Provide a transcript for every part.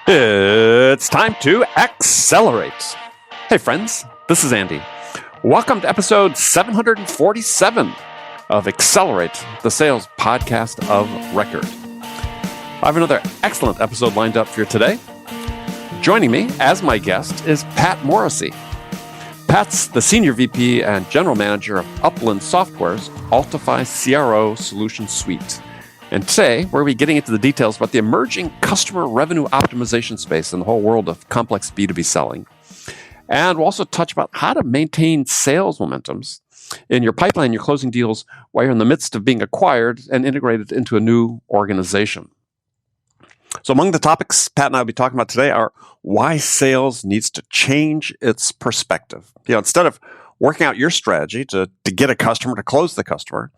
It's time to accelerate. Hey friends, this is Andy. Welcome to episode 747 of Accelerate, the sales podcast of record. I have another excellent episode lined up for you today. Joining me as my guest is Pat Morrissey. Pat's the Senior VP and General Manager of Upland Software's Altify CRO Solution Suite. And today, we're going to be getting into the details about the emerging customer revenue optimization space in the whole world of complex B2B selling. And we'll also touch about how to maintain sales momentums in your pipeline, your closing deals, while you're in the midst of being acquired and integrated into a new organization. So among the topics Pat and I will be talking about today are why sales needs to change its perspective. Instead of working out your strategy to get a customer, to close the customer,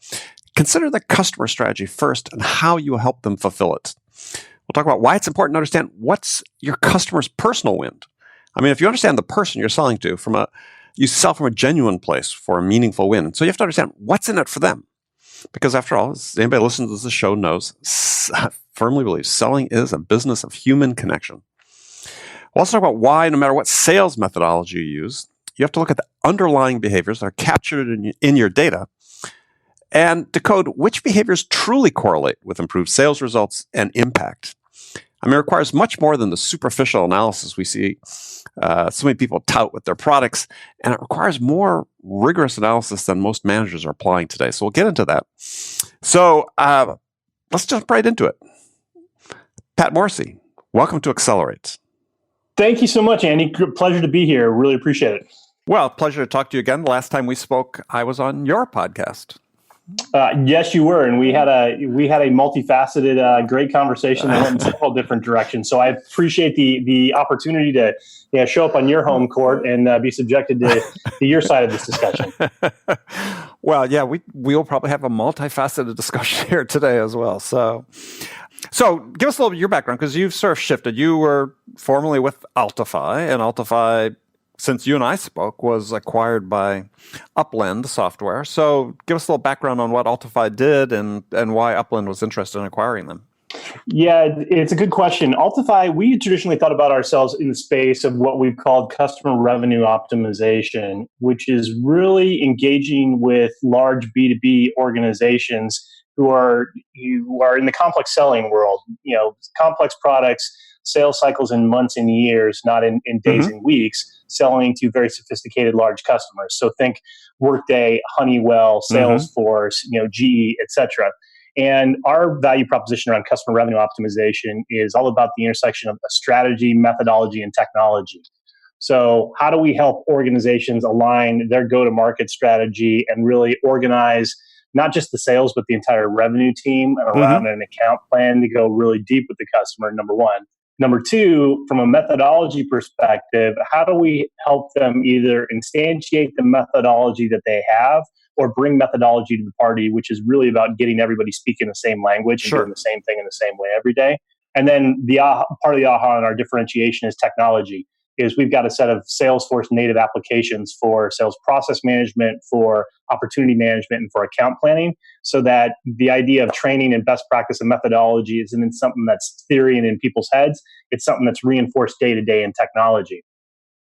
consider the customer strategy first and how you help them fulfill it. We'll talk about why it's important to understand what's your customer's personal win. I mean, if you understand the person you're selling to, you sell from a genuine place for a meaningful win. So you have to understand what's in it for them. Because after all, as anybody listening to this show knows, I firmly believe selling is a business of human connection. We'll also talk about why, no matter what sales methodology you use, you have to look at the underlying behaviors that are captured in your data and decode which behaviors truly correlate with improved sales results and impact. I mean, it requires much more than the superficial analysis we see so many people tout with their products, and it requires more rigorous analysis than most managers are applying today. So we'll get into that. So let's jump right into it. Pat Morrissey, welcome to Accelerate. Thank you so much, Andy. Pleasure to be here. Really appreciate it. Well, pleasure to talk to you again. The last time we spoke, I was on your podcast. Yes, you were, and we had a multifaceted, great conversation that went in several different directions. So I appreciate the opportunity to show up on your home court and be subjected to your side of this discussion. Well, yeah, we'll probably have a multifaceted discussion here today as well. So give us a little bit of your background, because you've sort of shifted. You were formerly with Altify, and Altify, since you and I spoke, was acquired by Upland Software. So give us a little background on what Altify did and why Upland was interested in acquiring them. Yeah, it's a good question. Altify, we traditionally thought about ourselves in the space of what we've called customer revenue optimization, which is really engaging with large B2B organizations who are in the complex selling world, complex products, sales cycles in months and years, not in days and weeks, selling to very sophisticated large customers. So think Workday, Honeywell, Salesforce, GE, et cetera. And our value proposition around customer revenue optimization is all about the intersection of strategy, methodology, and technology. So how do we help organizations align their go-to-market strategy and really organize not just the sales, but the entire revenue team around an account plan to go really deep with the customer, number one. Number two, from a methodology perspective, how do we help them either instantiate the methodology that they have or bring methodology to the party, which is really about getting everybody speaking the same language and doing the same thing in the same way every day. And then part of the aha in our differentiation is technology. Is we've got a set of Salesforce native applications for sales process management, for opportunity management, and for account planning, so that the idea of training and best practice and methodology isn't something that's theory and in people's heads. It's something that's reinforced day to day in technology.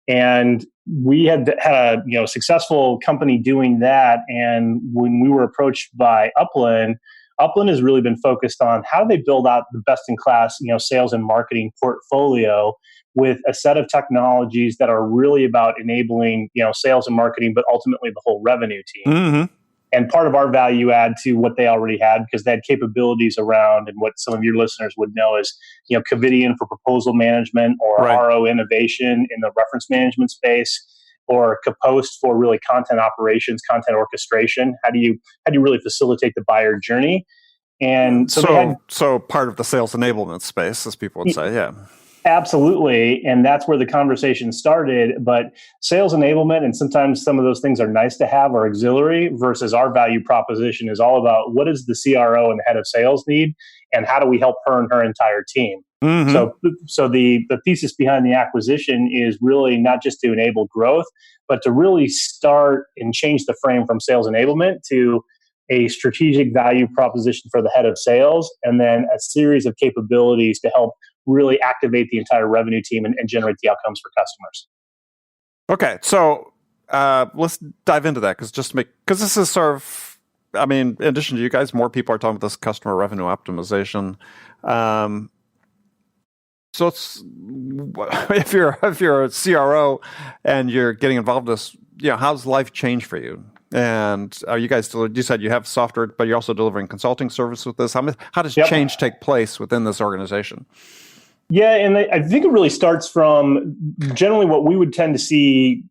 And we had a successful company doing that. And when we were approached by Upland has really been focused on how do they build out the best in class sales and marketing portfolio with a set of technologies that are really about enabling sales and marketing, but ultimately the whole revenue team. And part of our value add to what they already had, because they had capabilities around, and what some of your listeners would know is Covidian for proposal management, or RO innovation in the reference management space, or Kapost for really content operations, content orchestration. How do you really facilitate the buyer journey? And so part of the sales enablement space, as people would say, yeah. Absolutely. And that's where the conversation started. But sales enablement, and sometimes some of those things are nice to have or auxiliary, versus our value proposition is all about what does the CRO and the head of sales need, and how do we help her and her entire team. So the thesis behind the acquisition is really not just to enable growth, but to really start and change the frame from sales enablement to a strategic value proposition for the head of sales, and then a series of capabilities to help really activate the entire revenue team and generate the outcomes for customers. Okay, so let's dive into that because this is sort of, I mean, in addition to you guys, more people are talking about this customer revenue optimization. So it's, if you're a CRO and you're getting involved in this, how's life changed for you? And are you guys still? You said you have software, but you're also delivering consulting service with this. How does change take place within this organization? Yeah, and I think it really starts from generally what we would tend to see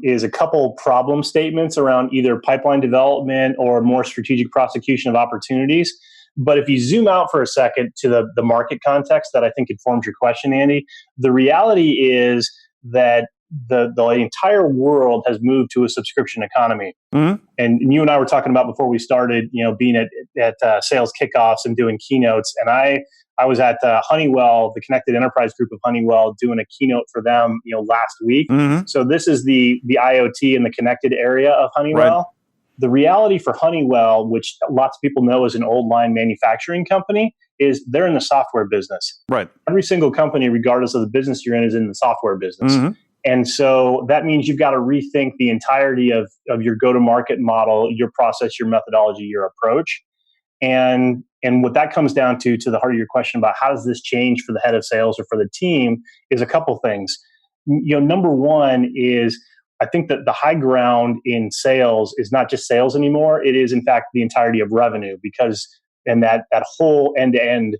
is a couple problem statements around either pipeline development or more strategic prosecution of opportunities. But if you zoom out for a second to the market context that I think informs your question, Andy, the reality is that the entire world has moved to a subscription economy. Mm-hmm. And you and I were talking about before we started, being at sales kickoffs and doing keynotes. And I was at Honeywell, the Connected Enterprise group of Honeywell, doing a keynote for them, last week. Mm-hmm. So this is the IoT and the connected area of Honeywell. Right. The reality for Honeywell, which lots of people know is an old line manufacturing company, is they're in the software business. Right. Every single company, regardless of the business you're in, is in the software business. Mm-hmm. And so that means you've got to rethink the entirety of your go-to-market model, your process, your methodology, your approach. And what that comes down to the heart of your question about how does this change for the head of sales or for the team is a couple things. Number one is I think that the high ground in sales is not just sales anymore. It is, in fact, the entirety of revenue and that whole end-to-end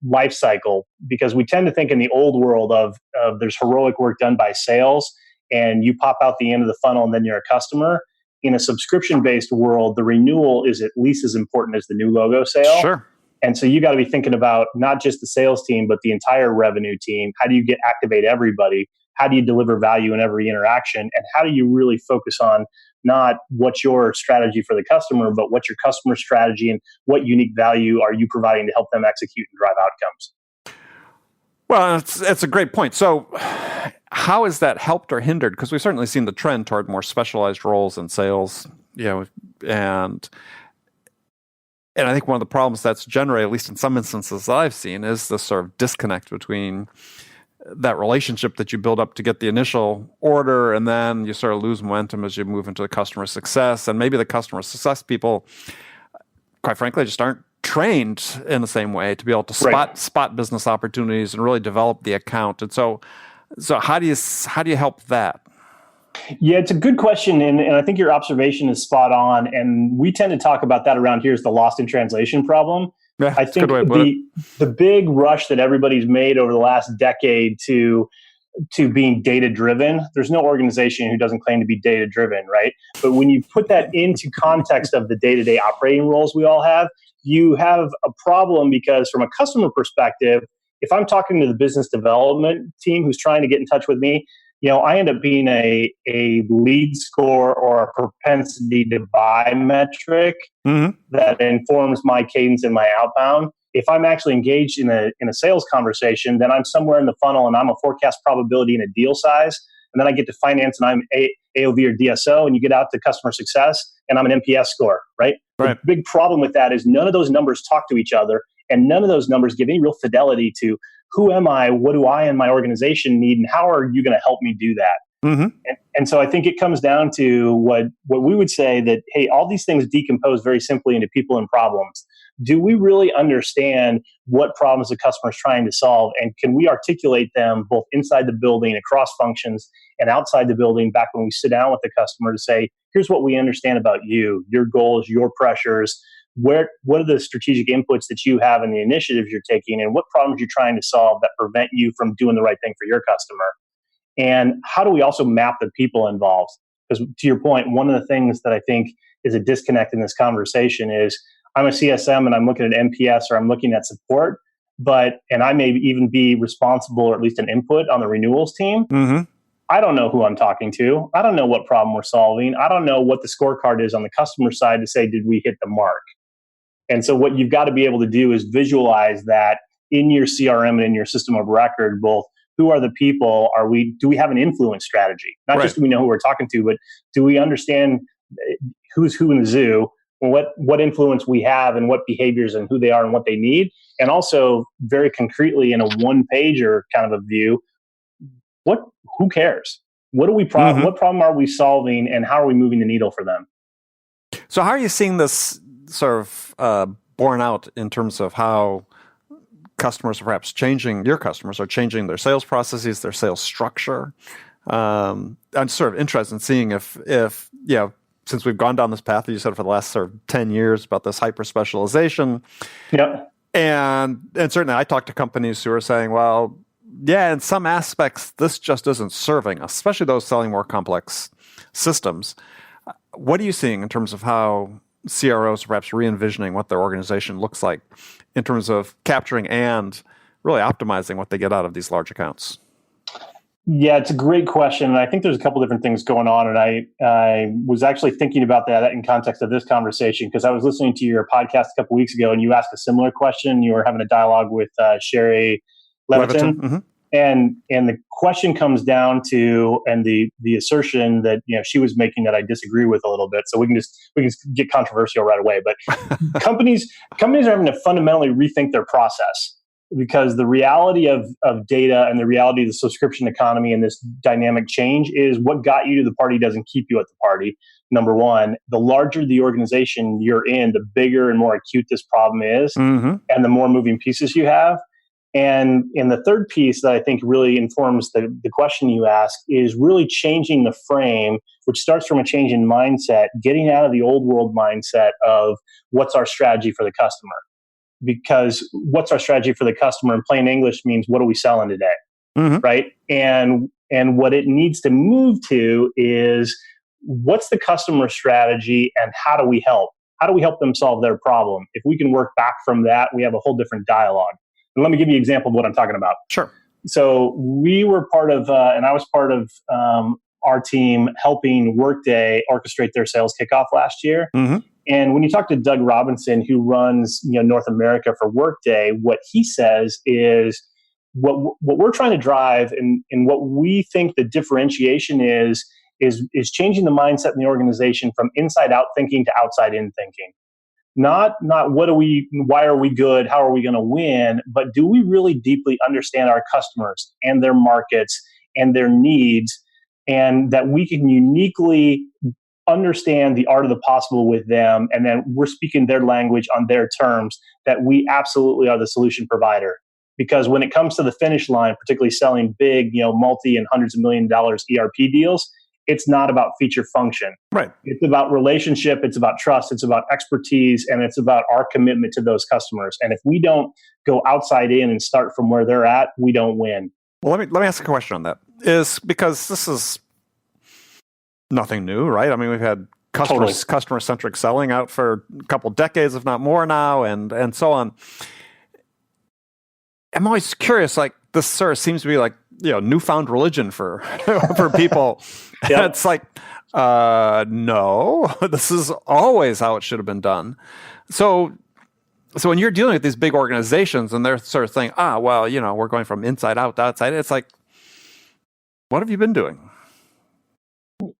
life cycle, because we tend to think in the old world of there's heroic work done by sales and you pop out the end of the funnel and then you're a customer. In a subscription-based world, the renewal is at least as important as the new logo sale. Sure. And so you got to be thinking about not just the sales team, but the entire revenue team. How do you activate everybody? How do you deliver value in every interaction? And how do you really focus on not what's your strategy for the customer, but what's your customer strategy and what unique value are you providing to help them execute and drive outcomes? Well, it's a great point. So how has that helped or hindered? Because we've certainly seen the trend toward more specialized roles in sales, and I think one of the problems that's generated, at least in some instances that I've seen, is the sort of disconnect between that relationship that you build up to get the initial order, and then you sort of lose momentum as you move into the customer success. And maybe the customer success people, quite frankly, just aren't trained in the same way to be able to spot business opportunities and really develop the account. And so how do you help that? Yeah, it's a good question, and I think your observation is spot on. And we tend to talk about that around here as the lost in translation problem. Yeah, I think the big rush that everybody's made over the last decade to being data driven, there's no organization who doesn't claim to be data driven, right? But when you put that into context of the day-to-day operating roles we all have, you have a problem because from a customer perspective, if I'm talking to the business development team who's trying to get in touch with me, I end up being a lead score or a propensity to buy metric that informs my cadence and my outbound. If I'm actually engaged in a sales conversation, then I'm somewhere in the funnel and I'm a forecast probability and a deal size. And then I get to finance and I'm AOV or DSO, and you get out to customer success and I'm an NPS score, right? The big problem with that is none of those numbers talk to each other, and none of those numbers give any real fidelity to who am I, what do I and my organization need, and how are you going to help me do that? Mm-hmm. And so I think it comes down to what we would say that, hey, all these things decompose very simply into people and problems. Do we really understand what problems the customer is trying to solve? And can we articulate them both inside the building, across functions, and outside the building back when we sit down with the customer to say, here's what we understand about you, your goals, your pressures, what are the strategic inputs that you have and the initiatives you're taking, and what problems you're trying to solve that prevent you from doing the right thing for your customer? And how do we also map the people involved? Because to your point, one of the things that I think is a disconnect in this conversation is I'm a CSM and I'm looking at NPS or I'm looking at support, and I may even be responsible or at least an input on the renewals team. Mm-hmm. I don't know who I'm talking to. I don't know what problem we're solving. I don't know what the scorecard is on the customer side to say, did we hit the mark? And so what you've got to be able to do is visualize that in your CRM and in your system of record, both who are the people, do we have an influence strategy? Not just do we know who we're talking to, but do we understand who's who in the zoo? what influence we have and what behaviors and who they are and what they need. And also very concretely in a one pager kind of a view, who cares? What problem are we solving and how are we moving the needle for them? So how are you seeing this sort of borne out in terms of how customers are perhaps your customers are changing their sales processes, their sales structure? I'm sort of interested in seeing if since we've gone down this path, you said for the last sort of 10 years about this hyper specialization. Yep. And certainly I talk to companies who are saying, well, yeah, in some aspects, this just isn't serving us, especially those selling more complex systems. What are you seeing in terms of how CROs are perhaps re-envisioning what their organization looks like in terms of capturing and really optimizing what they get out of these large accounts? Yeah, it's a great question. And I think there's a couple different things going on. And I was actually thinking about that in context of this conversation, because I was listening to your podcast a couple weeks ago and you asked a similar question. You were having a dialogue with Sherry Leviton. Mm-hmm. And the question comes down to, and the assertion that she was making that I disagree with a little bit. So we can just get controversial right away. But companies are having to fundamentally rethink their process, because the reality of data and the reality of the subscription economy and this dynamic change is what got you to the party doesn't keep you at the party. Number one, the larger the organization you're in, the bigger and more acute this problem is, and the more moving pieces you have. And the third piece that I think really informs the question you ask is really changing the frame, which starts from a change in mindset, getting out of the old world mindset of what's our strategy for the customer. Because what's our strategy for the customer in plain English means what are we selling today, right? And what it needs to move to is what's the customer strategy and how do we help? How do we help them solve their problem? If we can work back from that, we have a whole different dialogue. And let me give you an example of what I'm talking about. Sure. So we were part of, and I was part of our team helping Workday orchestrate their sales kickoff last year. And when you talk to Doug Robinson, who runs North America for Workday, what he says is what we're trying to drive and what we think the differentiation is changing the mindset in the organization from inside out thinking to outside in thinking. Not why are we good, how are we going to win, but do we really deeply understand our customers and their markets and their needs, and that we can uniquely understand the art of the possible with them, and then we're speaking their language on their terms, that we absolutely are the solution provider. Because when it comes to the finish line, particularly selling big, multi and hundreds of $1 million ERP deals, it's not about feature function. Right. It's about relationship, it's about trust, it's about expertise, and it's about our commitment to those customers. And if we don't go outside in and start from where they're at, we don't win. Well, let me ask a question on that. Is because this is nothing new, right? I mean, we've had customer-centric selling out for a couple decades, if not more now, and so on. I'm always curious, like, this sort of seems to be like, newfound religion for for people. Yep. It's like, no, this is always how it should have been done. So when you're dealing with these big organizations and they're sort of saying, we're going from inside out to outside, it's like, what have you been doing?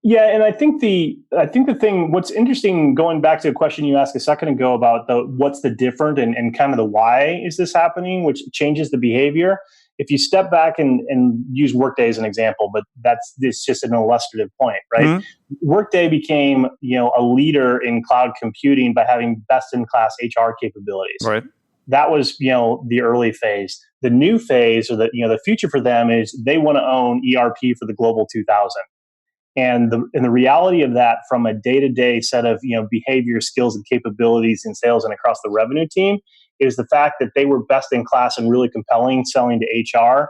Yeah, and I think the thing, what's interesting, going back to a question you asked a second ago about what's the different and kind of the why is this happening, which changes the behavior. If you step back and use Workday as an example, but it's just an illustrative point, right? Workday became a leader in cloud computing by having best-in-class HR capabilities. Right. That was the early phase. The new phase, or the future for them, is they want to own ERP for the Global 2000. And the reality of that, from a day-to-day set of behavior, skills, and capabilities in sales and across the revenue team, is the fact that they were best in class and really compelling selling to HR.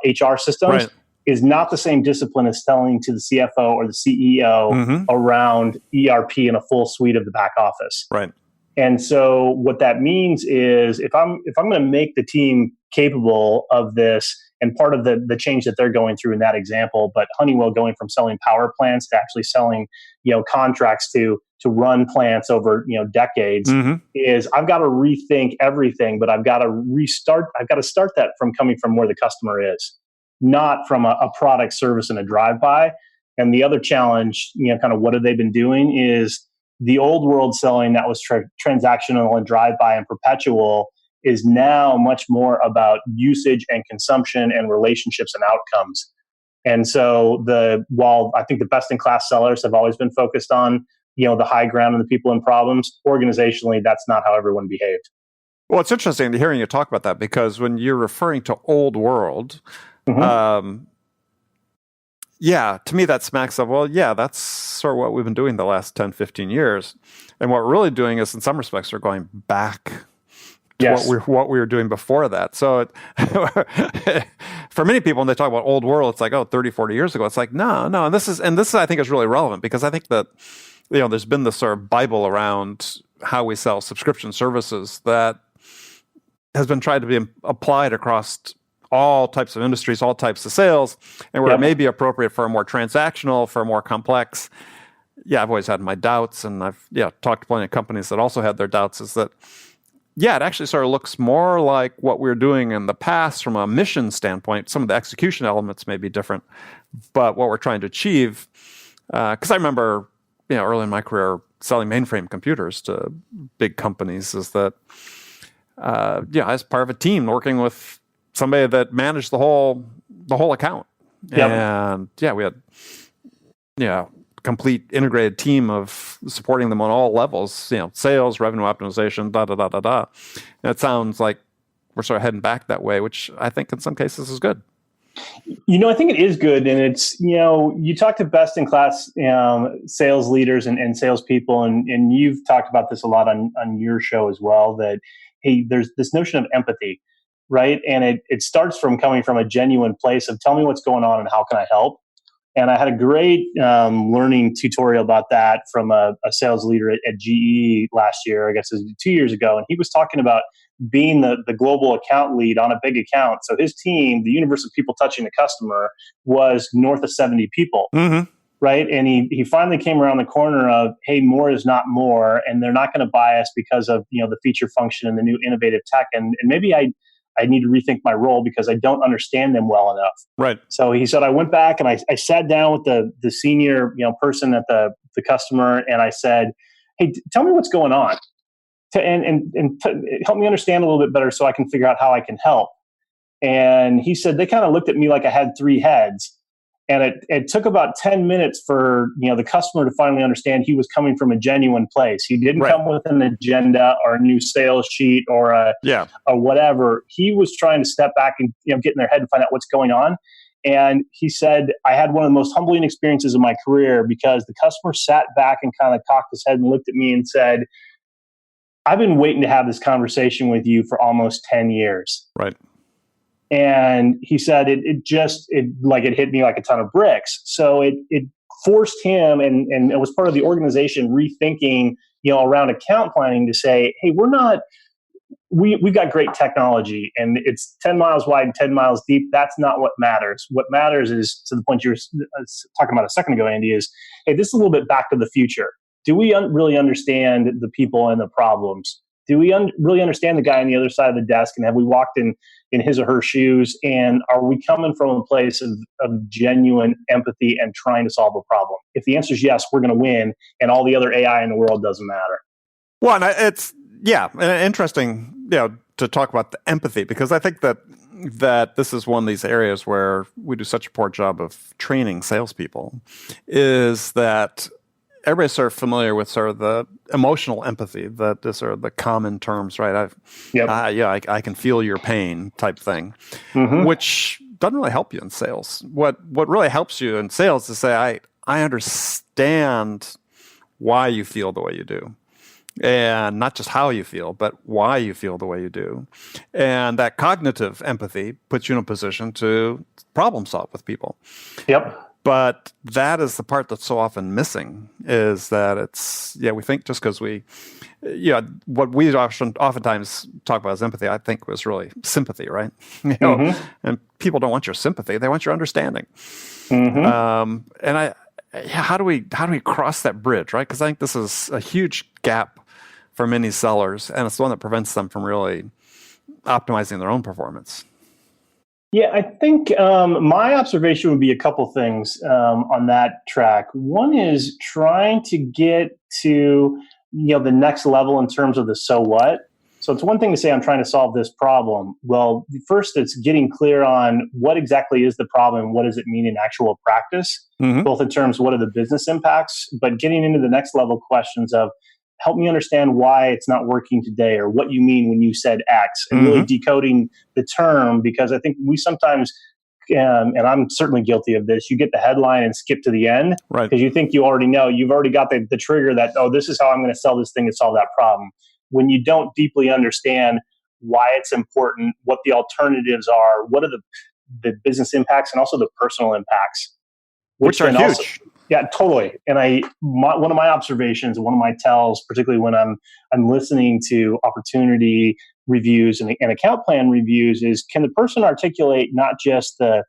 HR systems is not the same discipline as selling to the CFO or the CEO around ERP and a full suite of the back office. Right. And so what that means is if I'm going to make the team capable of this, and part of the change that they're going through in that example, but Honeywell going from selling power plants to actually selling contracts to run plants over decades, is I've got to rethink everything, but I've got to start that from coming from where the customer is, not from a product, service, and a drive-by. And the other challenge, kind of what have they been doing, is the old world selling that was transactional and drive-by and perpetual is now much more about usage and consumption and relationships and outcomes. And so while I think the best in class sellers have always been focused on, the high ground and the people and problems, organizationally, that's not how everyone behaved. Well, it's interesting hearing you talk about that, because when you're referring to old world, to me that smacks of, that's sort of what we've been doing the last 10, 15 years. And what we're really doing is, in some respects, we're going back to what we were doing before that. So for many people, when they talk about old world, it's like, 30, 40 years ago. It's like, no. And this I think is really relevant, because I think that, there's been this sort of Bible around how we sell subscription services that has been tried to be applied across all types of industries, all types of sales, and where it may be appropriate for a more transactional, for a more complex. I've always had my doubts, and I've talked to plenty of companies that also had their doubts, is that, it actually sort of looks more like what we were doing in the past from a mission standpoint. Some of the execution elements may be different, but what we're trying to achieve, because I remember, early in my career, selling mainframe computers to big companies, is that, as part of a team working with somebody that managed the whole account. And we had, complete integrated team of supporting them on all levels, sales, revenue optimization, And it sounds like we're sort of heading back that way, which I think in some cases is good. I think it is good. And it's, you talk to best in class sales leaders and salespeople, and you've talked about this a lot on your show as well, that, hey, there's this notion of empathy, right? And it starts from coming from a genuine place of, tell me what's going on and how can I help? And I had a great learning tutorial about that from a sales leader at GE last year, I guess it was 2 years ago. And he was talking about being the global account lead on a big account. So his team, the universe of people touching the customer, was north of 70 people. Right. And he finally came around the corner of, hey, more is not more. And they're not going to buy us because of, the feature function and the new innovative tech. And maybe I need to rethink my role because I don't understand them well enough. Right. So he said, I went back and I sat down with the senior, person at the customer, and I said, hey, tell me what's going on, and help me understand a little bit better so I can figure out how I can help. And he said, they kind of looked at me like I had three heads. And it took about 10 minutes for the customer to finally understand he was coming from a genuine place. He didn't come with an agenda or a new sales sheet or whatever. He was trying to step back and get in their head and find out what's going on. And he said, I had one of the most humbling experiences of my career, because the customer sat back and kind of cocked his head and looked at me and said, I've been waiting to have this conversation with you for almost 10 years. Right. And he said it hit me like a ton of bricks. So it forced him, and it was part of the organization rethinking, around account planning, to say, hey, we've got great technology and it's 10 miles wide and 10 miles deep. That's not what matters. What matters is, to the point you were talking about a second ago, Andy, is, hey, this is a little bit back to the future. Do we really understand the people and the problems? Do we really understand the guy on the other side of the desk? And have we walked in his or her shoes? And are we coming from a place of genuine empathy and trying to solve a problem? If the answer is yes, we're going to win, and all the other AI in the world doesn't matter. Well, and it's interesting, to talk about the empathy, because I think that this is one of these areas where we do such a poor job of training salespeople, is that everybody's sort of familiar with sort of the emotional empathy, that is sort of the common terms, right? I can feel your pain type thing, which doesn't really help you in sales. What really helps you in sales is to say, I understand why you feel the way you do. And not just how you feel, but why you feel the way you do. And that cognitive empathy puts you in a position to problem solve with people. Yep. But that is the part that's so often missing, is that it's, we think just because what we oftentimes talk about as empathy, I think was really sympathy, right? And people don't want your sympathy, they want your understanding. And how do we cross that bridge, right? Because I think this is a huge gap for many sellers, and it's the one that prevents them from really optimizing their own performance. Yeah, I think my observation would be a couple things on that track. One is trying to get to the next level in terms of the so what. So it's one thing to say I'm trying to solve this problem. Well, first it's getting clear on what exactly is the problem and what does it mean in actual practice, Mm-hmm. both in terms of what are the business impacts, but getting into the next level questions of help me understand why it's not working today or what you mean when you said X, and really Mm-hmm. decoding the term, because I think we sometimes, and I'm certainly guilty of this, you get the headline and skip to the end Right. because you think you already know. You've already got the trigger that, oh, this is how I'm going to sell this thing to solve that problem. When you don't deeply understand why it's important, what the alternatives are, what are the business impacts and also the personal impacts, Which are then also, huge. yeah, totally. And one of my observations, one of my tells, particularly when I'm listening to opportunity reviews and account plan reviews, is can the person articulate not just the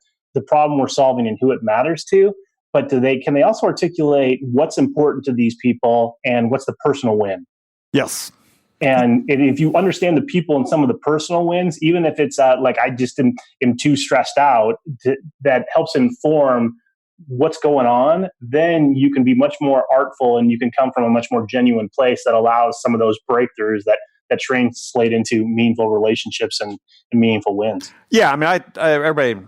problem we're solving and who it matters to, but can they also articulate what's important to these people and what's the personal win? Yes. And if you understand the people and some of the personal wins, even if it's like I just am too stressed out, that helps inform what's going on, then you can be much more artful and you can come from a much more genuine place that allows some of those breakthroughs that translate into meaningful relationships and meaningful wins. Yeah, I mean, everybody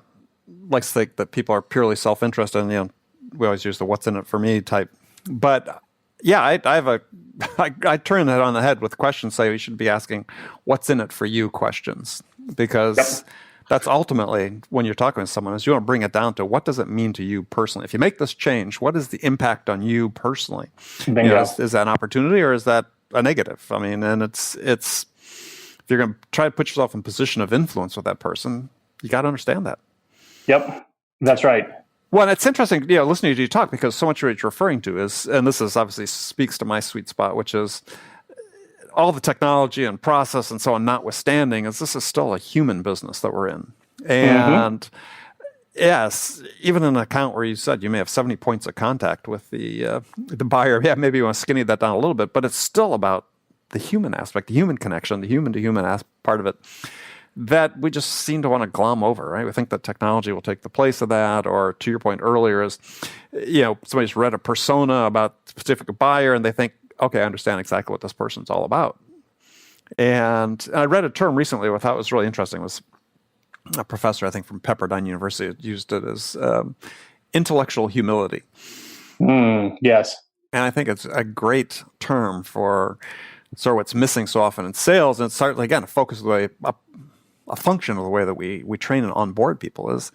likes to think that people are purely self-interested, and we always use the "what's in it for me" type. But yeah, I turn that on the head with questions. Say we should be asking "what's in it for you" questions, because that's ultimately when you're talking to someone is you want to bring it down to what does it mean to you personally. If you make this change, what is the impact on you personally? Bingo. Is that an opportunity or is that a negative? I mean, and it's if you're going to try to put yourself in position of influence with that person, you got to understand that. Yep, that's right. Well, it's interesting, listening to you talk, because so much of what you're referring to is, and this is obviously speaks to my sweet spot, which is all the technology and process and so on notwithstanding, is this is still a human business that we're in. And yes, even in an account where you said you may have 70 points of contact with the buyer, yeah, maybe you want to skinny that down a little bit, but it's still about the human aspect, the human connection, the human-to-human part of it that we just seem to want to glom over, right? We think that technology will take the place of that, or to your point earlier is, somebody's read a persona about a specific buyer and they think, okay, I understand exactly what this person's all about. And I read a term recently I thought was really interesting. It was a professor, I think, from Pepperdine University used it as intellectual humility. Yes. And I think it's a great term for sort of what's missing so often in sales. And it's certainly, again, a focus of the way, a function of the way that we train and onboard people is,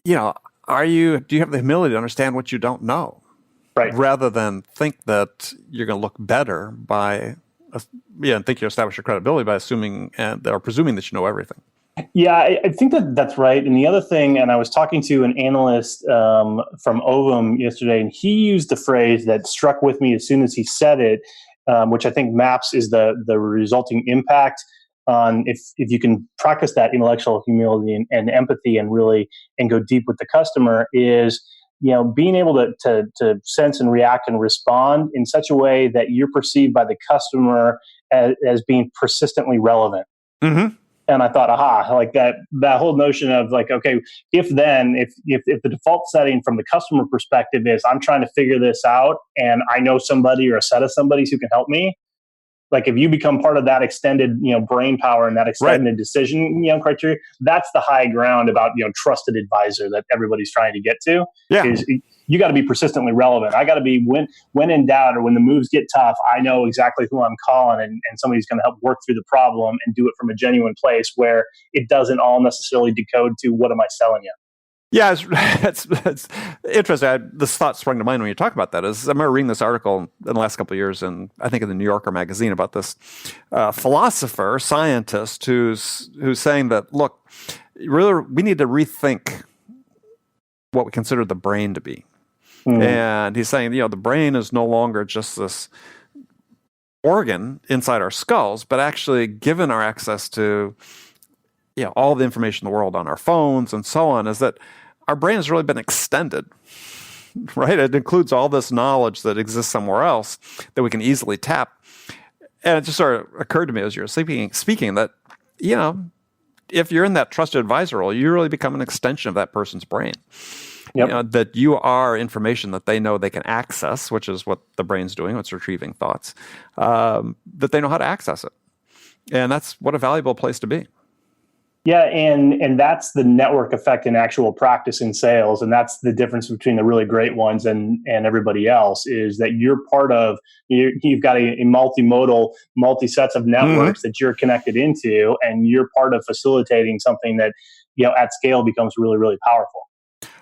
do you have the humility to understand what you don't know? Right. Rather than think that you're going to look better by, and think you establish your credibility by assuming or presuming that you know everything. Yeah, I think that's right. And the other thing, and I was talking to an analyst from Ovum yesterday, and he used the phrase that struck with me as soon as he said it, which I think maps is the resulting impact on if you can practice that intellectual humility and empathy and go deep with the customer is, being able to sense and react and respond in such a way that you're perceived by the customer as being persistently relevant. Mm-hmm. And I thought, like that whole notion of like, okay, if the default setting from the customer perspective is I'm trying to figure this out and I know somebody or a set of somebodies who can help me, like if you become part of that extended, brain power and that extended decision, criteria, that's the high ground about, trusted advisor that everybody's trying to get to. Yeah. Is you got to be persistently relevant. I got to be when in doubt or when the moves get tough, I know exactly who I'm calling and somebody's going to help work through the problem and do it from a genuine place where it doesn't all necessarily decode to what am I selling you. Yeah, it's interesting. This thought sprung to mind when you talk about that. I remember reading this article in the last couple of years, and I think in the New Yorker magazine about this philosopher, scientist who's saying that, look, really, we need to rethink what we consider the brain to be. And he's saying, the brain is no longer just this organ inside our skulls, but actually given our access to all the information in the world on our phones and so on, is that our brain has really been extended, right? It includes all this knowledge that exists somewhere else that we can easily tap. And it just sort of occurred to me as you were speaking that, if you're in that trusted advisor role, you really become an extension of that person's brain. Yep. That you are information that they know they can access, which is what the brain's doing, it's retrieving thoughts, that they know how to access it. And that's what a valuable place to be. Yeah, and that's the network effect in actual practice in sales, and that's the difference between the really great ones and everybody else, is that you're part of, you've got a multimodal, multi-sets of networks that you're connected into, and you're part of facilitating something that, at scale becomes really, really powerful.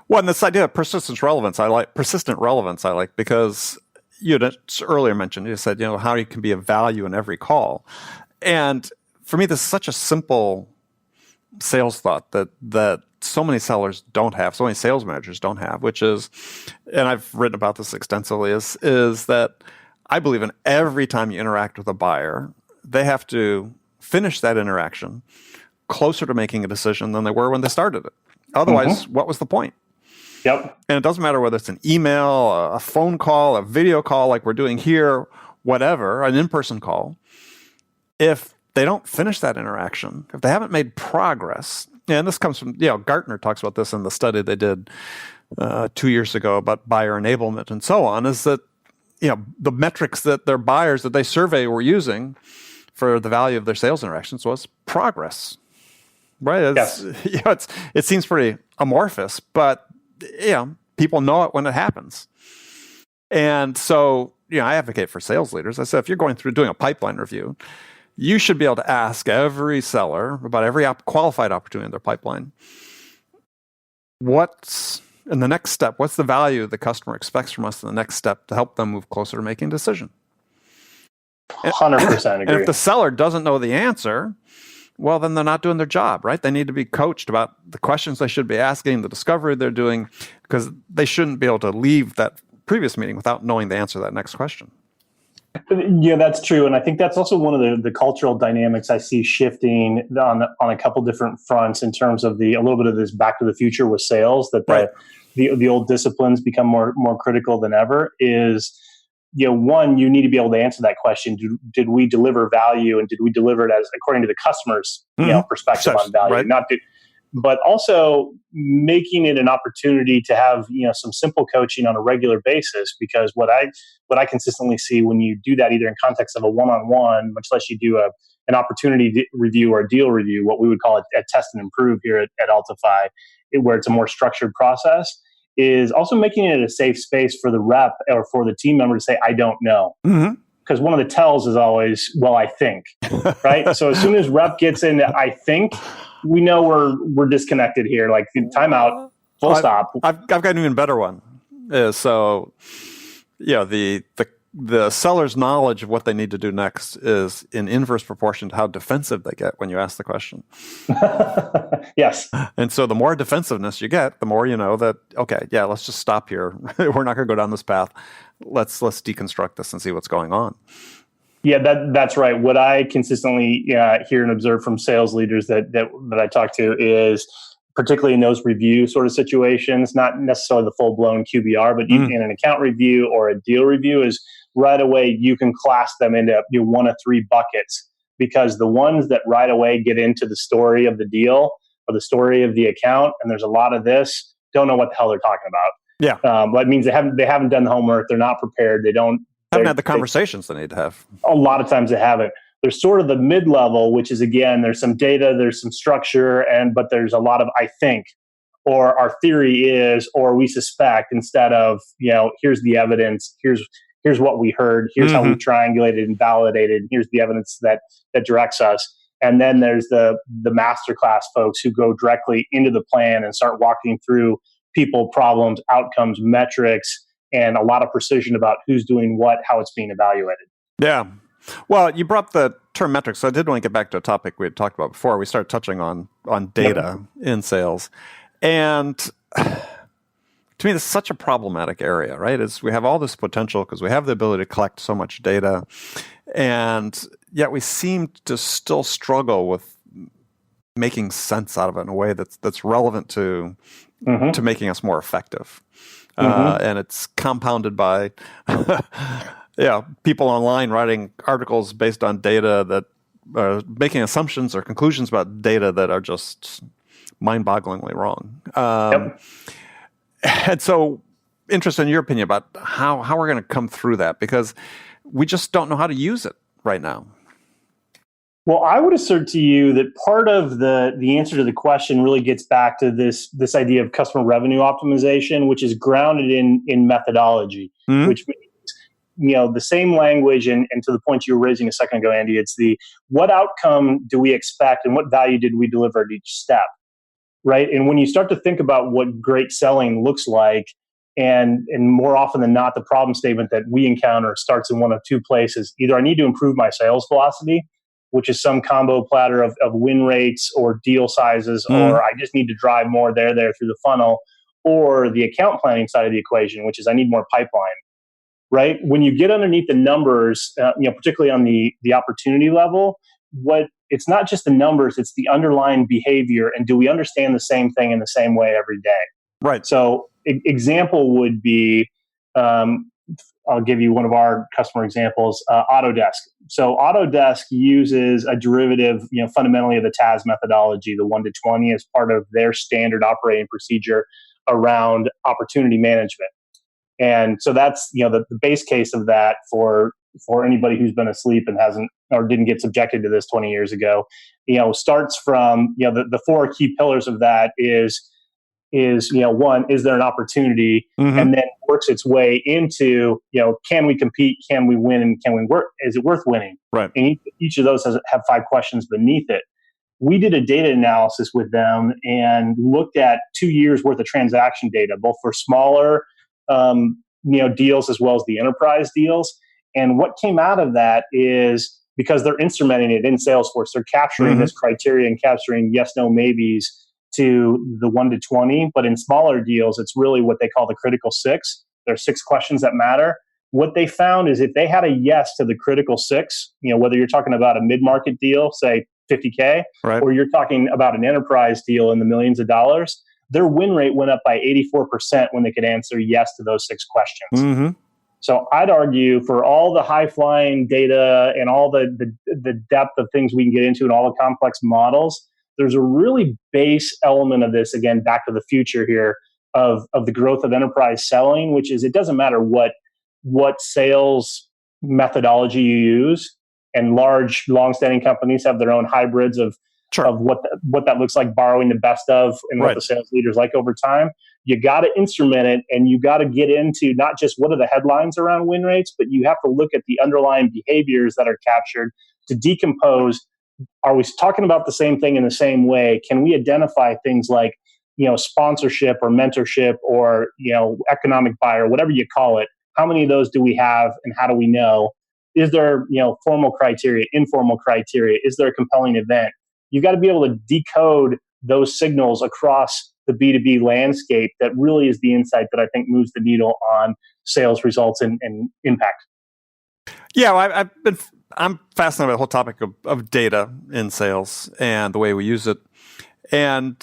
Well, and this idea of persistent relevance, I like because you had earlier mentioned, you said, how you can be of value in every call. And for me, this is such a simple sales thought that so many sellers don't have, so many sales managers don't have, which is, and I've written about this extensively, is that I believe in every time you interact with a buyer, they have to finish that interaction closer to making a decision than they were when they started it. Otherwise, what was the point? Yep. And it doesn't matter whether it's an email, a phone call, a video call like we're doing here, whatever, an in-person call. If they don't finish that interaction, if they haven't made progress, and this comes from, Gartner talks about this in the study they did 2 years ago about buyer enablement and so on, is that, the metrics that their buyers that they survey were using for the value of their sales interactions was progress, right? Yes. It seems pretty amorphous, but, people know it when it happens. And so, I advocate for sales leaders. I said, if you're going through doing a pipeline review, you should be able to ask every seller about every qualified opportunity in their pipeline. What's in the next step? What's the value the customer expects from us in the next step to help them move closer to making a decision? 100% agree. And if the seller doesn't know the answer, well, then they're not doing their job, right? They need to be coached about the questions they should be asking, the discovery they're doing, because they shouldn't be able to leave that previous meeting without knowing the answer to that next question. Yeah, that's true. And I think that's also one of the cultural dynamics I see shifting on a couple different fronts in terms of a little bit of this back to the future with sales, that the old disciplines become more critical than ever. Is, one, you need to be able to answer that question. Did we deliver value, and did we deliver it as according to the customer's perspective on value? Right. But also making it an opportunity to have some simple coaching on a regular basis, because what I consistently see when you do that, either in context of a one-on-one, much less you do an opportunity review or a deal review, what we would call a test and improve here at Altify, where it's a more structured process, is also making it a safe space for the rep or for the team member to say, I don't know. Because one of the tells is always, well, I think, right? So as soon as rep gets into I think, we know we're disconnected here. Like, timeout, full stop. I've got an even better one. So, the seller's knowledge of what they need to do next is in inverse proportion to how defensive they get when you ask the question. Yes. And so the more defensiveness you get, the more you know that, okay, let's just stop here. We're not going to go down this path. Let's deconstruct this and see what's going on. Yeah, that's right. What I consistently hear and observe from sales leaders that I talk to is, particularly in those review sort of situations, not necessarily the full-blown QBR, but even in an account review or a deal review, is right away you can class them into one of three buckets, because the ones that right away get into the story of the deal or the story of the account, and there's a lot of this, don't know what the hell they're talking about. Yeah, that means they haven't done the homework. They're not prepared. They haven't had the conversations they need to have. A lot of times they haven't. There's sort of the mid-level, which is, again, there's some data, there's some structure, but there's a lot of I think, or our theory is, or we suspect, instead of, here's the evidence, here's what we heard, here's how we triangulated and validated, here's the evidence that directs us. And then there's the masterclass folks who go directly into the plan and start walking through people, problems, outcomes, metrics, and a lot of precision about who's doing what, how it's being evaluated. Yeah. Well, you brought up the term metrics, so I did want to get back to a topic we had talked about before. We started touching on data in sales. And to me, this is such a problematic area, right? We have all this potential because we have the ability to collect so much data, and yet we seem to still struggle with making sense out of it in a way that's relevant to making us more effective. And it's compounded by people online writing articles based on data that making assumptions or conclusions about data that are just mind-bogglingly wrong. And so, interested in your opinion about how we're going to come through that, because we just don't know how to use it right now. Well, I would assert to you that part of the answer to the question really gets back to this idea of customer revenue optimization, which is grounded in methodology, which means, the same language, and to the point you were raising a second ago, Andy, it's the what outcome do we expect and what value did we deliver at each step, right? And when you start to think about what great selling looks like, and more often than not, the problem statement that we encounter starts in one of two places. Either I need to improve my sales velocity, which is some combo platter of win rates or deal sizes, or I just need to drive more there through the funnel, or the account planning side of the equation, which is I need more pipeline, right? When you get underneath the numbers, particularly on the opportunity level, it's not just the numbers, it's the underlying behavior, and do we understand the same thing in the same way every day? Right. So example would be, I'll give you one of our customer examples, Autodesk. So Autodesk uses a derivative, fundamentally of the TAS methodology, the 1 to 20, as part of their standard operating procedure around opportunity management. And so that's, the base case of that for anybody who's been asleep and hasn't or didn't get subjected to this 20 years ago, starts from, the four key pillars of that is one, is there an opportunity, and then works its way into, can we compete, can we win, and can we work? Is it worth winning? Right. And each of those have 5 questions beneath it. We did a data analysis with them and looked at 2 years worth of transaction data, both for smaller, deals as well as the enterprise deals. And what came out of that is, because they're instrumenting it in Salesforce, they're capturing this criteria and capturing yes, no, maybes to the 1 to 20, but in smaller deals, it's really what they call the critical 6. There are 6 questions that matter. What they found is if they had a yes to the critical 6, whether you're talking about a mid-market deal, say $50K, right, or you're talking about an enterprise deal in the millions of dollars, their win rate went up by 84% when they could answer yes to those 6 questions. So I'd argue, for all the high-flying data and all the depth of things we can get into and all the complex models, there's a really base element of this, again, back to the future here, of the growth of enterprise selling, which is it doesn't matter what sales methodology you use, and large, long-standing companies have their own hybrids of what that looks like, borrowing the best of and what the sales leaders like over time. You got to instrument it, and you got to get into not just what are the headlines around win rates, but you have to look at the underlying behaviors that are captured to decompose. Are we talking about the same thing in the same way? Can we identify things like, sponsorship or mentorship or, economic buyer, whatever you call it? How many of those do we have, and how do we know? Is there, formal criteria, informal criteria? Is there a compelling event? You've got to be able to decode those signals across the B2B landscape. That really is the insight that I think moves the needle on sales results and impact. Yeah, I'm fascinated by the whole topic of data in sales and the way we use it. And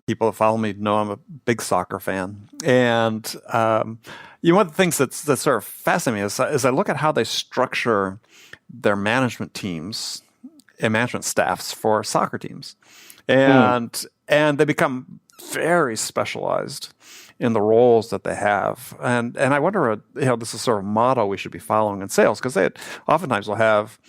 people that follow me know I'm a big soccer fan. And one of the things that's sort of fascinating is I look at how they structure their management teams and management staffs for soccer teams. And they become very specialized in the roles that they have. And I wonder, this is sort of a model we should be following in sales, because they oftentimes will have,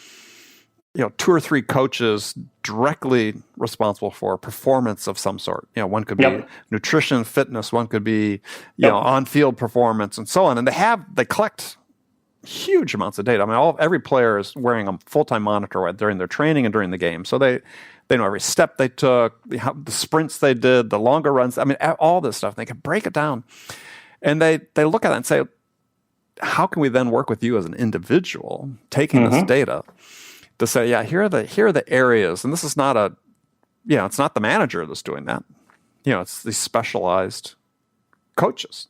2 or 3 coaches directly responsible for performance of some sort. One could be nutrition, fitness, one could be, on-field performance, and so on. And they collect huge amounts of data. I mean, every player is wearing a full-time monitor during their training and during the game. So they know every step they took, the sprints they did, the longer runs. I mean, all this stuff. They can break it down. And they look at it and say, how can we then work with you as an individual, taking this data to say, here are the areas, and this is not it's not the manager that's doing that. It's these specialized coaches.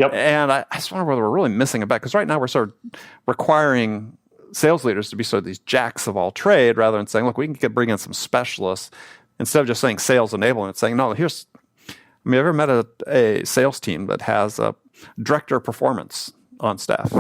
Yep. And I just wonder whether we're really missing a bet, because right now we're sort of requiring sales leaders to be sort of these jacks of all trade, rather than saying, look, we can bring in some specialists, instead of just saying sales enablement, saying, no, have you ever met a sales team that has a director of performance on staff?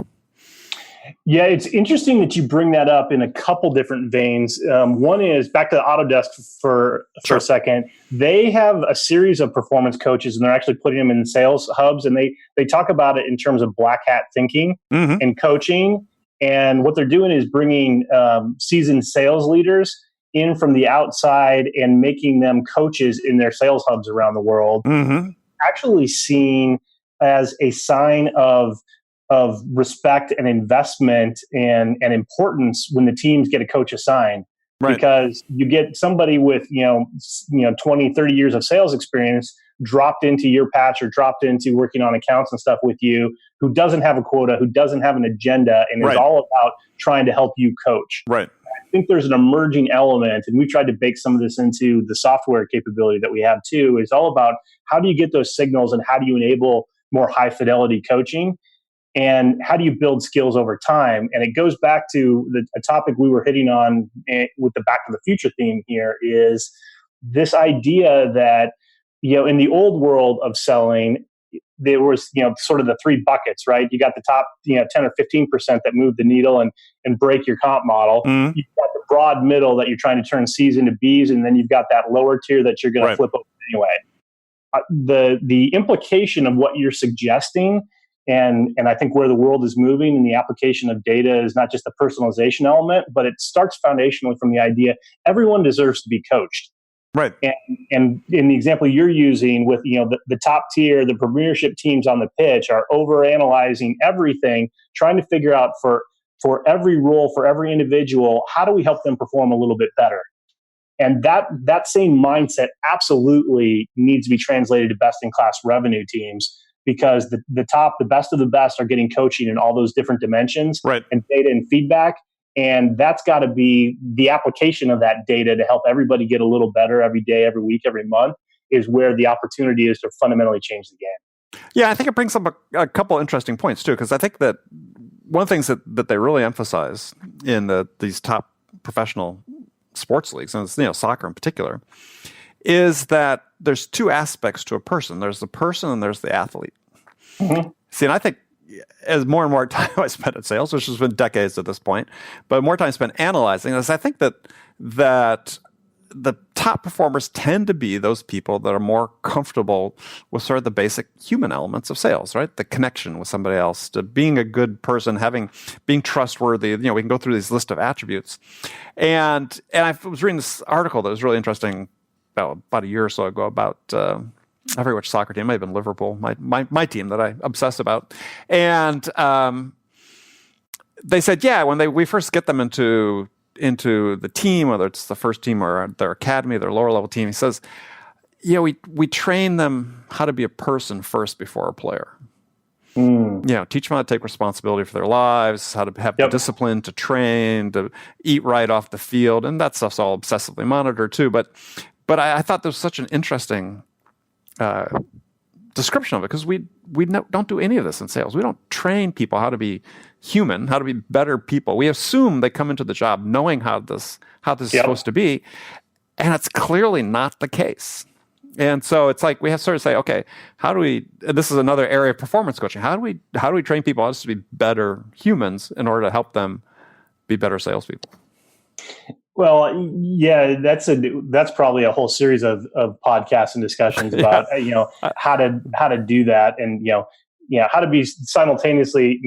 Yeah, it's interesting that you bring that up in a couple different veins. One is back to the Autodesk for Sure. a second. They have a series of performance coaches, and they're actually putting them in sales hubs, and they talk about it in terms of black hat thinking and coaching. And what they're doing is bringing seasoned sales leaders in from the outside and making them coaches in their sales hubs around the world. Actually seen as a sign of respect and investment and importance when the teams get a coach assigned. Right. Because you get somebody with 20, 30 years of sales experience dropped into your patch or dropped into working on accounts and stuff with you, who doesn't have a quota, who doesn't have an agenda, and is all about trying to help you coach. Right. I think there's an emerging element, and we've tried to bake some of this into the software capability that we have too. Is all about how do you get those signals and how do you enable more high fidelity coaching, and how do you build skills over time? And it goes back to a topic we were hitting on with the Back to the Future theme here, is this idea that, in the old world of selling, there was, sort of the three buckets, right? You got the top, 10 or 15% that move the needle and break your comp model. You've got the broad middle that you're trying to turn C's into B's, and then you've got that lower tier that you're going to flip over anyway. The implication of what you're suggesting, and I think where the world is moving in the application of data, is not just the personalization element, but it starts foundationally from the idea everyone deserves to be coached. Right. And in the example you're using with the top tier, the premiership teams on the pitch are overanalyzing everything, trying to figure out for every role, for every individual, how do we help them perform a little bit better? And that same mindset absolutely needs to be translated to best-in-class revenue teams, because the best of the best are getting coaching in all those different dimensions, and data and feedback. And that's got to be the application of that data to help everybody get a little better every day, every week, every month, is where the opportunity is to fundamentally change the game. Yeah, I think it brings up a couple interesting points too, because I think that one of the things that they really emphasize in these top professional sports leagues, and it's, soccer in particular, is that there's two aspects to a person. There's the person and there's the athlete. See, and I think as more and more time I spent at sales, which has been decades at this point, but more time spent analyzing this, I think that the top performers tend to be those people that are more comfortable with sort of the basic human elements of sales, right? The connection with somebody else, to being a good person, being trustworthy. We can go through this list of attributes. And I was reading this article that was really interesting about a year or so ago about I forget which soccer team. It might have been Liverpool, my team that I obsess about. And they said, when we first get them into the team, whether it's the first team or their academy, their lower level team, he says, we train them how to be a person first before a player. Teach them how to take responsibility for their lives, how to have the discipline to train, to eat right off the field, and that stuff's all obsessively monitored too. But I thought there was such an interesting description of it, because we don't do any of this in sales. We don't train people how to be human, how to be better people. We assume they come into the job knowing how this is supposed to be, and it's clearly not the case. And so it's like we have to sort of say, okay, how do we? This is another area of performance coaching. How do we train people just to be better humans in order to help them be better salespeople? Well, yeah, that's probably a whole series of podcasts and discussions about how to do that, and how to be simultaneously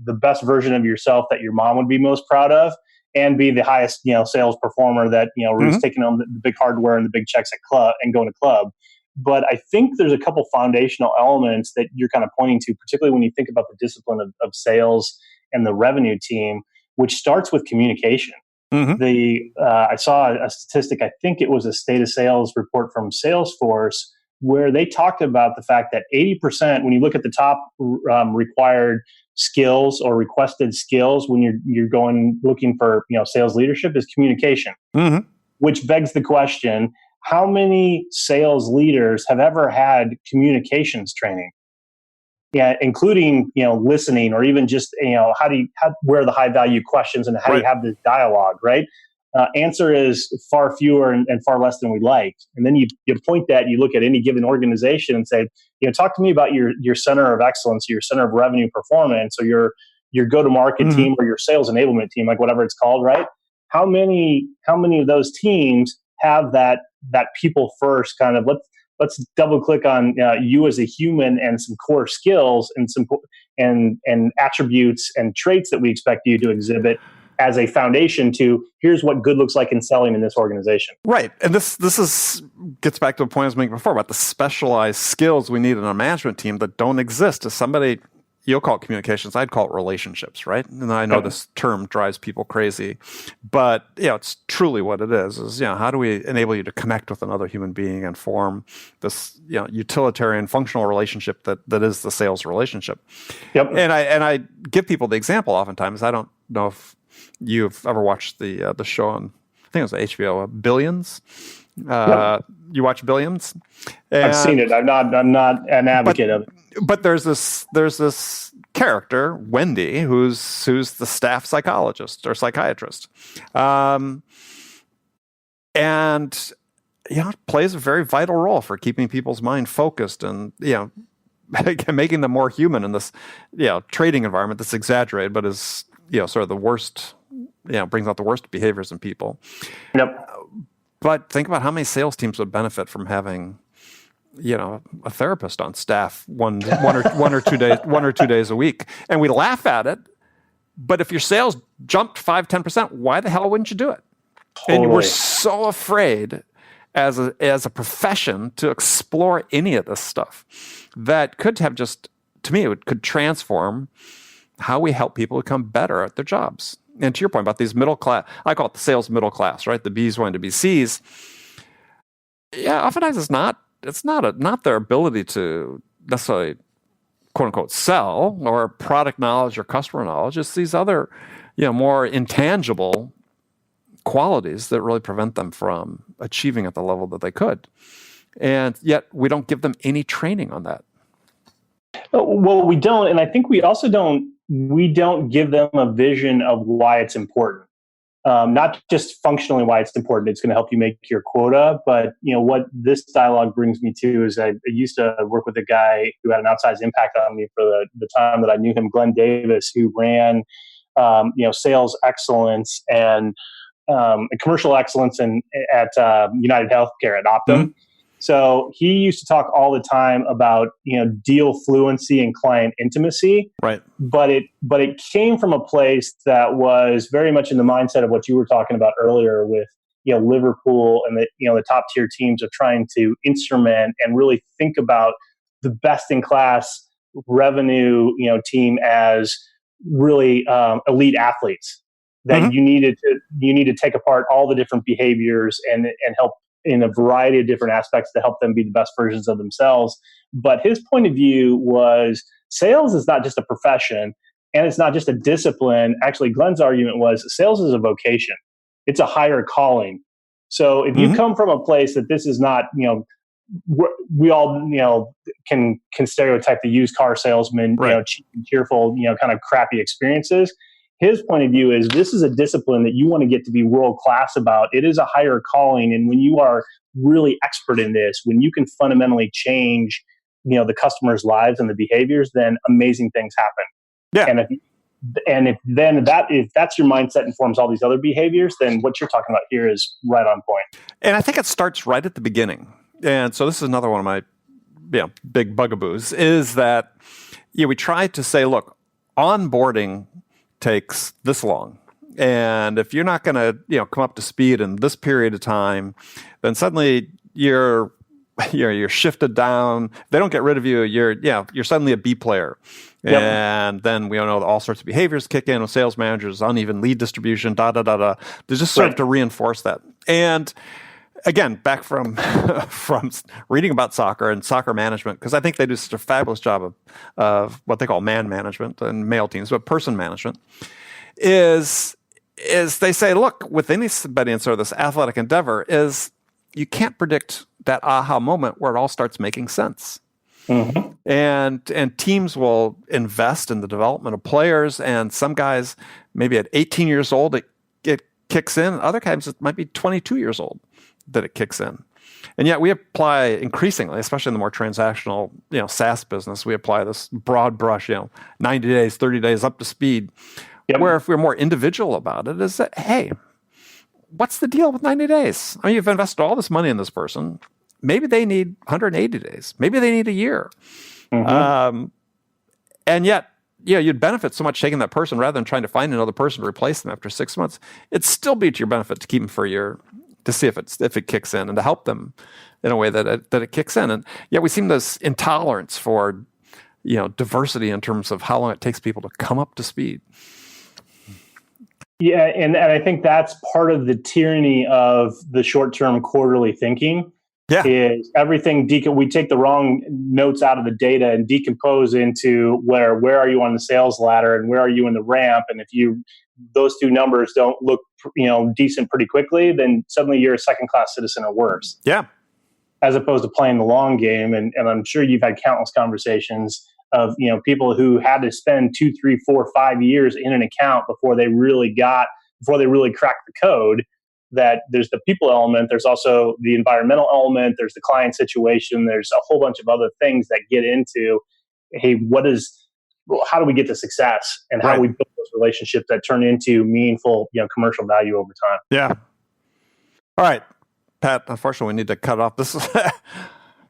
the best version of yourself that your mom would be most proud of, and be the highest sales performer that who's taking on the big hardware and the big checks at club and going to club. But I think there's a couple foundational elements that you're kind of pointing to, particularly when you think about the discipline of sales and the revenue team, which starts with communication. I saw a statistic, I think it was a state of sales report from Salesforce, where they talked about the fact that 80%, when you look at the top required skills or requested skills when you're going looking for sales leadership, is communication. Which begs the question, how many sales leaders have ever had communications training? Yeah, including listening, or even just where are the high value questions, and how do you have this dialogue, right? Answer is far fewer and far less than we like. And then you point that, you look at any given organization and say, talk to me about your center of excellence, your center of revenue performance, or your go-to-market team or your sales enablement team, like whatever it's called, right? How many of those teams have that people first kind of let's double click on you as a human and some core skills and some and attributes and traits that we expect you to exhibit as a foundation to here's what good looks like in selling in this organization. Right. And this gets back to the point I was making before about the specialized skills we need in a management team that don't exist. As somebody, you'll call it communications, I'd call it relationships, right? And I know this term drives people crazy, but it's truly what it is how do we enable you to connect with another human being and form this utilitarian functional relationship that is the sales relationship. Yep. And I give people the example oftentimes. I don't know if you've ever watched the show on, I think it was HBO, Billions. You watch Billions? I've seen it. I'm not an advocate of it. But there's this character, Wendy, who's the staff psychologist or psychiatrist, and plays a very vital role for keeping people's mind focused and making them more human in this trading environment that's exaggerated, but is sort of the worst, brings out the worst behaviors in people. Yep. But think about how many sales teams would benefit from having, a therapist on staff one or 2 days a week. And we laugh at it, but if your sales jumped 5-10%, why the hell wouldn't you do it? Totally. And we're so afraid as a profession to explore any of this stuff that could have to me, it could transform how we help people become better at their jobs. And to your point about these middle class, I call it the sales middle class, right? The B's wanting to be C's. Yeah, oftentimes it's not their ability to necessarily quote unquote sell or product knowledge or customer knowledge. It's these other, more intangible qualities that really prevent them from achieving at the level that they could. And yet we don't give them any training on that. Well, we don't. And I think we also don't give them a vision of why it's important. Not just functionally why it's important. It's going to help you make your quota. But, what this dialogue brings me to is I used to work with a guy who had an outsized impact on me for the time that I knew him, Glenn Davis, who ran, sales excellence and commercial excellence at United Healthcare at Optum. Mm-hmm. So he used to talk all the time about, deal fluency and client intimacy. Right. But it came from a place that was very much in the mindset of what you were talking about earlier with, Liverpool and the top tier teams of trying to instrument and really think about the best in class revenue, team as really elite athletes that mm-hmm. you need to take apart all the different behaviors and help in a variety of different aspects to help them be the best versions of themselves. But his point of view was sales is not just a profession and it's not just a discipline. Actually, Glenn's argument was sales is a vocation. It's a higher calling. So if you mm-hmm. come from a place that this is not, we all, can stereotype the used car salesman, right. Cheap and cheerful, kind of crappy experiences. His point of view is this is a discipline that you want to get to be world-class about. It is a higher calling. And when you are really expert in this, when you can fundamentally change, the customers' lives and the behaviors, then amazing things happen. Yeah. And if that's your mindset and forms all these other behaviors, then what you're talking about here is right on point. And I think it starts right at the beginning. And so this is another one of my big bugaboos is that we try to say, look, onboarding takes this long. And if you're not going to, come up to speed in this period of time, then suddenly you're shifted down. They don't get rid of you. You're suddenly a B player. Yep. And then we all know that all sorts of behaviors kick in with sales managers, uneven lead distribution, They just serve to reinforce that. And again, back from reading about soccer and soccer management, because I think they do such a fabulous job of what they call man management and male teams, but person management is they say, look, with anybody in sort of this athletic endeavor is you can't predict that aha moment where it all starts making sense. Mm-hmm. And teams will invest in the development of players, and some guys maybe at 18 years old it kicks in. Other guys it might be 22 years old that it kicks in. And yet we apply increasingly, especially in the more transactional, SaaS business, we apply this broad brush, 90 days, 30 days up to speed. Yep. Where if we're more individual about it, is that, hey, what's the deal with 90 days? I mean, you've invested all this money in this person. Maybe they need 180 days. Maybe they need a year. Mm-hmm. And yet, you'd benefit so much taking that person rather than trying to find another person to replace them after 6 months. It'd still be to your benefit to keep them for a year to see if it kicks in and to help them in a way that it kicks in. And yet we seem this intolerance for, diversity in terms of how long it takes people to come up to speed. Yeah, and I think that's part of the tyranny of the short-term quarterly thinking. Yeah. Is everything we take the wrong notes out of the data and decompose into where are you on the sales ladder and where are you in the ramp, and if those two numbers don't look decent pretty quickly, then suddenly you're a second-class citizen or worse. Yeah. As opposed to playing the long game, and I'm sure you've had countless conversations of people who had to spend 2, 3, 4, 5 years in an account before they really cracked the code. That there's the people element, there's also the environmental element, there's the client situation, there's a whole bunch of other things that get into, hey, how do we get to success, and how do we build those relationships that turn into meaningful, commercial value over time? Yeah. All right, Pat, unfortunately, we need to cut off. This is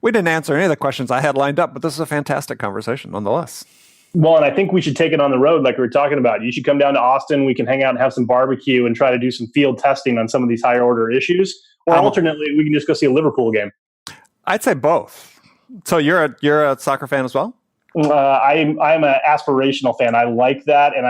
we didn't answer any of the questions I had lined up, but this is a fantastic conversation nonetheless. Well, and I think we should take it on the road like we were talking about. You should come down to Austin. We can hang out and have some barbecue and try to do some field testing on some of these higher order issues. Or alternately, we can just go see a Liverpool game. I'd say both. So you're a soccer fan as well? I'm an aspirational fan. I like that. And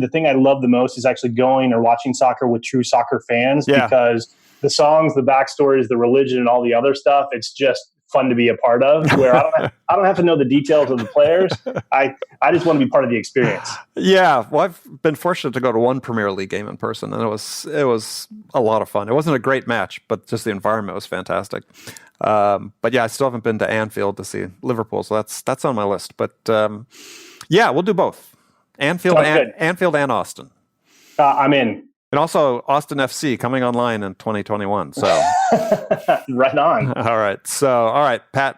the thing I love the most is actually going or watching soccer with true soccer fans, because the songs, the backstories, the religion, and all the other stuff, it's just fun to be a part of, where I don't have to know the details of the players. I just want to be part of the experience. Yeah, well, I've been fortunate to go to one Premier League game in person, and it was a lot of fun. It wasn't a great match, but just the environment was fantastic. But yeah, I still haven't been to Anfield to see Liverpool, so that's on my list. But yeah, we'll do both. Anfield and Austin. I'm in. And also Austin FC coming online in 2021. So right on. All right, Pat.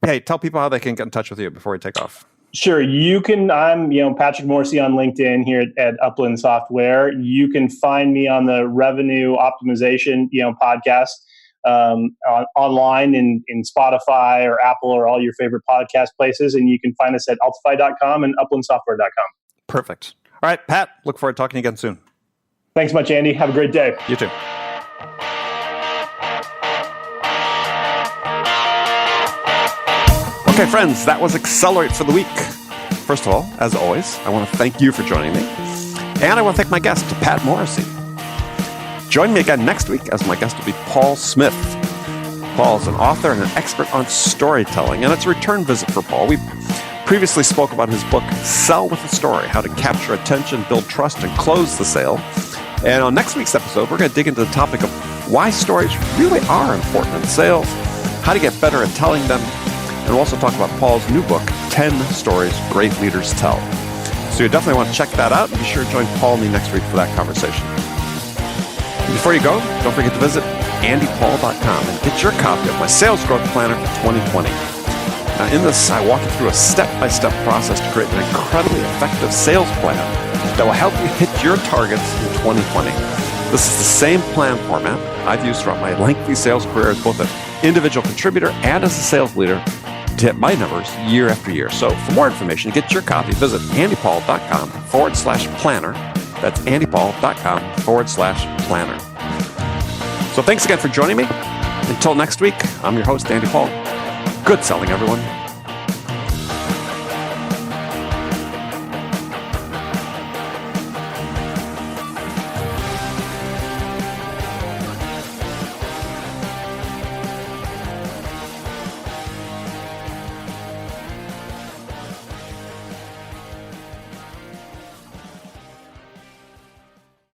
Hey, tell people how they can get in touch with you before we take off. Sure. You can, I'm, Patrick Morrissey on LinkedIn here at Upland Software. You can find me on the revenue optimization, podcast, online in Spotify or Apple or all your favorite podcast places. And you can find us at altify.com and uplandsoftware.com. Perfect. All right, Pat, look forward to talking to you again soon. Thanks much, Andy. Have a great day. You too. Okay, friends, that was Accelerate for the week. First of all, as always, I want to thank you for joining me. And I want to thank my guest, Pat Morrissey. Join me again next week, as my guest will be Paul Smith. Paul is an author and an expert on storytelling, and it's a return visit for Paul. We previously spoke about his book, Sell with a Story, How to Capture Attention, Build Trust, and Close the Sale. And on next week's episode, we're going to dig into the topic of why stories really are important in sales, how to get better at telling them, and we'll also talk about Paul's new book, 10 Stories Great Leaders Tell. So you definitely want to check that out. Be sure to join Paul and me next week for that conversation. And before you go, don't forget to visit andypaul.com and get your copy of my Sales Growth Planner for 2020. Now, in this, I walk you through a step-by-step process to create an incredibly effective sales plan that will help you hit your targets in 2020. This is the same plan format I've used throughout my lengthy sales career as both an individual contributor and as a sales leader to hit my numbers year after year. So for more information, get your copy, visit andypaul.com/planner. That's andypaul.com/planner. So thanks again for joining me. Until next week, I'm your host, Andy Paul. Good selling, everyone.